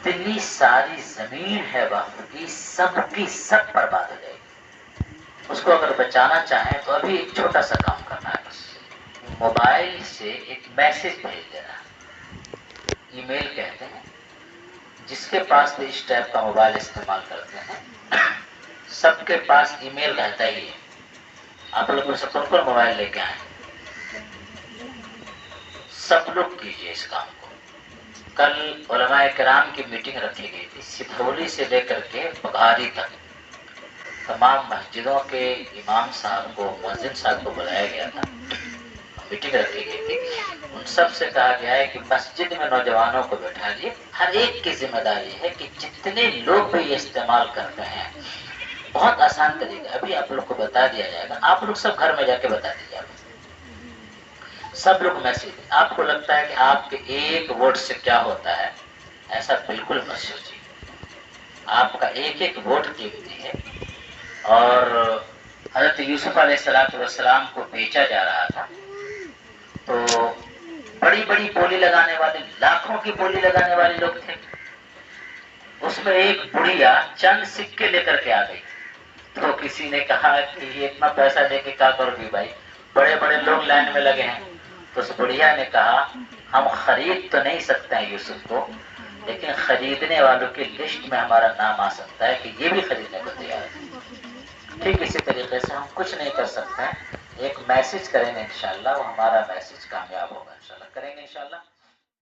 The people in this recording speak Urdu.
جتنی ساری زمین ہے وقت کی سب برباد ہو جائے گی. اس کو اگر بچانا چاہیں تو ابھی ایک چھوٹا سا کام کرنا ہے بس. موبائل سے ایک میسج بھیج دینا. ای میل کہتے ہیں. جس کے پاس بھی اس ٹائپ کا موبائل استعمال کرتے ہیں سب کے پاس ای میل رہتا ہی ہے. آپ لوگ سب پر موبائل لے کے آئیں. سب لوگ کیجیے اس کام کو. کل علماء کرام کی میٹنگ رکھی گئی تھی. سدھولی سے لے کر کے بگھاری تک تمام مسجدوں کے امام صاحب کو مؤذن صاحب کو بلایا گیا تھا. میٹنگ رکھی گئی تھی. ان سب سے کہا گیا ہے کہ مسجد میں نوجوانوں کو بیٹھا لیے. ہر ایک کی ذمہ داری ہے کہ جتنے لوگ بھی یہ استعمال کرتے ہیں بہت آسان طریقہ ابھی آپ لوگ کو بتا دیا جائے گا. آپ لوگ سب گھر میں جا کے بتا دیجیے. سب لوگ میسج. آپ کو لگتا ہے کہ آپ کے ایک ووٹ سے کیا ہوتا ہے؟ ایسا بالکل مت سوچیے. آپ کا ایک ایک ووٹ قیمتی ہے. اور حضرت یوسف علیہ السلام کو بیچا جا رہا تھا تو بڑی بڑی بولی لگانے والے لاکھوں کی بولی لگانے والے لوگ تھے. اس میں ایک بڑھیا چند سکے لے کر کے آ گئی. تو کسی نے کہا کہ یہ اتنا پیسہ دے کے کیا کرو گی بھائی, بڑے بڑے لوگ لائن میں لگے ہیں. تو اس بڑھیا نے کہا ہم خرید تو نہیں سکتے ہیں یوسف کو, لیکن خریدنے والوں کی لسٹ میں ہمارا نام آ سکتا ہے کہ یہ بھی خریدنے کو تیار ہے. ٹھیک اسی طریقے سے ہم کچھ نہیں کر سکتے ہیں, ایک میسج کریں گے انشاءاللہ, وہ ہمارا میسج کامیاب ہوگا. انشاءاللہ کریں گے انشاءاللہ.